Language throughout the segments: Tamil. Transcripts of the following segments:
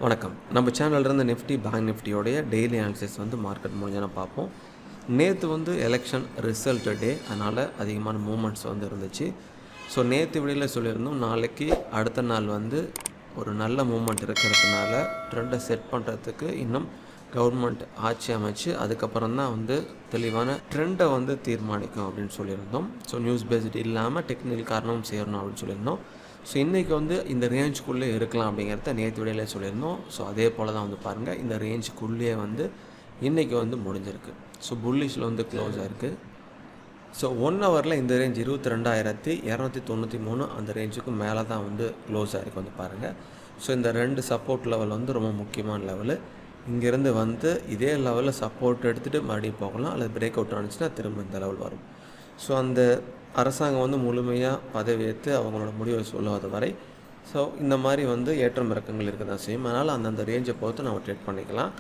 வணக்கம். நம்ம சேனல்லேருந்து நிஃப்டி, பேங்க் நிஃப்டியோடைய டெய்லி அனாலிசிஸ் மார்க்கெட் முடிஞ்சோன்னா பார்ப்போம். நேற்று எலெக்ஷன் ரிசல்ட் டே. அதனால் அதிகமான மூமெண்ட்ஸ் இருந்துச்சு. ஸோ நேற்று வீடியோவில் சொல்லியிருந்தோம், நாளைக்கு அடுத்த நாள் ஒரு நல்ல மூமெண்ட் இருக்கிறதுனால ட்ரெண்டை செட் பண்ணுறதுக்கு இன்னும் கவர்மெண்ட் ஆட்சி அமைச்சு அதுக்கப்புறம் தான் தெளிவான ட்ரெண்டை தீர்மானிக்கும் அப்படின்னு சொல்லியிருந்தோம். ஸோ நியூஸ் பேஸ்டு இல்லாமல் டெக்னிக்கல் காரணமும் சேரணும் அப்படின்னு சொல்லியிருந்தோம். ஸோ இன்றைக்கி இந்த ரேஞ்சுக்குள்ளே இருக்கலாம் அப்படிங்கிறத நேற்று விடையிலே சொல்லியிருந்தோம். ஸோ அதே போல் தான் பாருங்கள், இந்த ரேஞ்சுக்குள்ளேயே இன்றைக்கி முடிஞ்சிருக்கு. ஸோ புல்லிஷில் க்ளோஸ் ஆகிருக்கு. ஸோ 1 ஹவரில் இந்த ரேஞ்ச் 22,293 அந்த ரேஞ்சுக்கு மேலே தான் க்ளோஸ் ஆகிருக்கு பாருங்கள். ஸோ இந்த 2 சப்போர்ட் லெவல் ரொம்ப முக்கியமான லெவலு. இங்கேருந்து இதே லெவலில் சப்போர்ட் எடுத்துகிட்டு மறுபடியும் போகலாம், அல்லது பிரேக் அவுட் ஆனிச்சுன்னா திரும்ப இந்த லெவல் வரும். ஸோ அந்த அரசாங்கம் முழுமையாக பதவியேற்று அவங்களோட முடிவை சொல்லாத வரை ஸோ இந்த மாதிரி ஏற்றம் இறக்கங்கள் இருக்க தான் செய்யும். அதனால் அந்தந்த ரேஞ்சை பொறுத்து நம்ம ட்ரேட் பண்ணிக்கலாம்.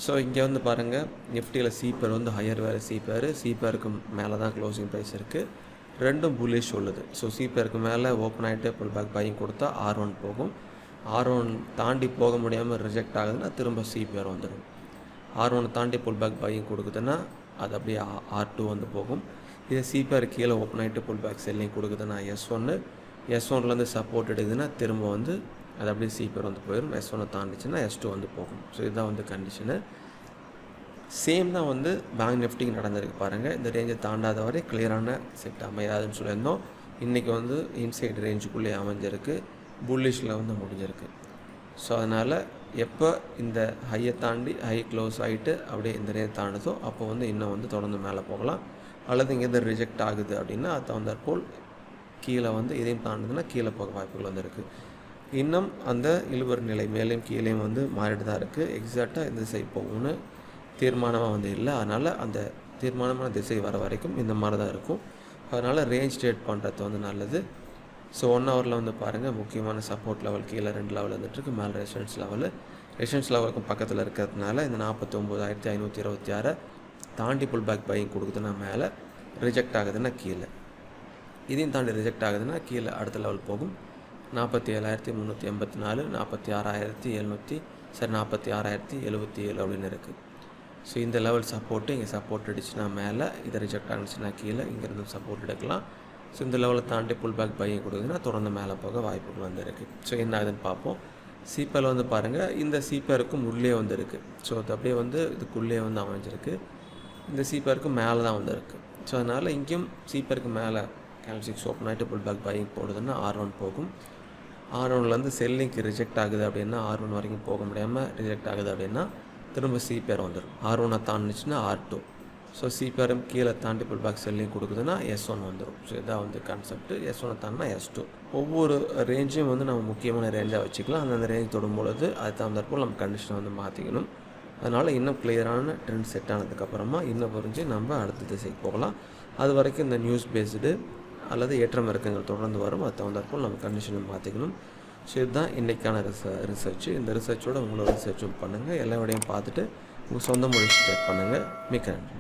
ஸோ இங்கே பாருங்கள், நிஃப்டியில் சிபேர் ஹையர் வேறு சிபேருக்கு மேலே தான் க்ளோசிங் ப்ரைஸ் இருக்குது. ரெண்டும் புல்லிஷ் உள்ளது. ஸோ சிபேருக்கு மேலே ஓப்பன் ஆகிட்டு புல் பேக் பையிங் கொடுத்தா R1 போகும். R1 தாண்டி போக முடியாமல் ரிஜெக்ட் ஆகுதுன்னா திரும்ப சிபேர் வந்துடும். R1 தாண்டி புல் பேக் பையிங் கொடுக்குதுன்னா அது அப்படியே R2 போகும். இதே சிபேர் கீழே ஓப்பன் ஆகிட்டு புல் பேக் செல்லிங் கொடுக்குதுன்னா S1 சப்போர்ட் எடுக்குதுன்னா திரும்ப அது அப்படியே சிபேர் போயிடும். S1 தாண்டிச்சுன்னா S2 போகும். ஸோ இதுதான் கண்டிஷனு. சேம் தான் பேங்க் நிஃப்டிக்கு நடந்திருக்கு பாருங்கள். இந்த ரேஞ்சை தாண்டாத வரை கிளியரான செட் அமையாதுன்னு சொல்லியிருந்தோம். இன்றைக்கி இன்சைட் ரேஞ்சுக்குள்ளே அமைஞ்சிருக்கு, புல்லிஷில் முடிஞ்சிருக்கு. ஸோ அதனால் எப்போ இந்த ஹையை தாண்டி ஹை க்ளோஸ் ஆகிட்டு அப்படியே இந்த ரேஞ்ச் தாண்டுதோ அப்போ இன்னும் தொடர்ந்து மேலே போகலாம். அல்லது இங்கே ரிஜெக்ட் ஆகுது அப்படின்னா அது தகுந்தாற்போல் கீழே இதையும் தாண்டுதுன்னா கீழே போக வாய்ப்புகள் இருக்குது. இன்னும் அந்த இழுபறி நிலை மேலேயும் கீழேயும் மாறிட்டு தான் இருக்குது. எக்ஸாக்டாக இந்த திசை போகும்னு தீர்மானமாக இல்லை. அதனால் அந்த தீர்மானமான திசை வர வரைக்கும் இந்த மாதிரி தான் இருக்கும். அதனால் ரேஞ்ச் ட்ரேட் பண்ணுறது நல்லது. ஸோ 1 ஹவரில் பாருங்கள், முக்கியமான சப்போர்ட் லெவல் கீழே 2 லெவல் வந்துட்டுருக்கு. மேலே ரெசிஸ்டன்ஸ் லெவலுக்கும் பக்கத்தில் இருக்கிறதுனால இந்த 49,526 தாண்டி புல் பேக் பையிங் கொடுக்குதுன்னா மேலே, ரிஜெக்ட் ஆகுதுன்னா கீழே, இதையும் தாண்டி ரிஜெக்ட் ஆகுதுன்னா கீழே அடுத்த லெவல் போகும். 47,384, 46,777 அப்படின்னு இருக்குது. ஸோ இந்த லெவல் சப்போர்ட்டு இங்கே சப்போர்ட் அடிச்சுன்னா மேலே, இதை ரிஜெக்ட் ஆகிடுச்சுன்னா கீழே, இங்கேருந்து சப்போர்ட் எடுக்கலாம். ஸோ இந்த லெவலில் தாண்டி புல் பேக் பையிங் கொடுக்குதுன்னா தொடர்ந்து மேலே போக வாய்ப்புகள் இருக்குது. ஸோ என்ன ஆகுதுன்னு பார்ப்போம். சிபேர் பாருங்கள், இந்த சிபேருக்கும் உள்ளே இருக்குது. ஸோ அது அப்படியே இதுக்குள்ளே அமைஞ்சிருக்கு. இந்த சிபேருக்கு மேலே தான் இருக்குது. ஸோ அதனால் இங்கேயும் சிபேருக்கு மேலே கேல்சிக்ஸ் ஓப்பன் ஆகிட்டு புல் பேக் பையிங் போடுதுன்னா R1 போகும். R1 செல்லிங்க்கு ரிஜெக்ட் ஆகுது அப்படின்னா R1 வரைக்கும் போக முடியாமல் ரிஜெக்ட் ஆகுது அப்படின்னா திரும்ப சிபேர் வந்துடும். R1 தாண்டிச்சுன்னா R2. ஸோ சிபேரும் கீழே தாண்டி புல் பேக் செல்லிங் கொடுக்குதுன்னா S1 வந்துடும். ஸோ இதான் கான்செப்ட். S1 தாண்டினா S2. ஒவ்வொரு ரேஞ்சையும் நம்ம முக்கியமான ரேஞ்சாக வச்சுக்கலாம். அந்தந்த ரேஞ்ச் தொடும்பொழுது அது தகுந்தாற்போல் நம்ம கண்டிஷனை மாற்றிக்கணும். அதனால் இன்னும் கிளியரான ட்ரெண்ட் செட் ஆனதுக்கப்புறமா இன்னும் புரிஞ்சு நம்ம அடுத்த திசைக்கு போகலாம். அது வரைக்கும் இந்த நியூஸ் பேஸ்டு அல்லது ஏற்றம் இறக்கங்கள் தொடர்ந்து வரும். அது தகுந்தாற்போல் நம்ம கண்டிஷனை மாற்றிக்கணும். ஸோ இதுதான் இன்றைக்கான ரிசர்ச். இந்த ரிசர்ச்சோடு உங்களோட ரிசர்ச்சும் பண்ணுங்கள். எல்லா விடையும் பார்த்துட்டு உங்கள் சொந்த மொழி ஸ்டார்ட் பண்ணுங்கள். மிக்க நன்றி.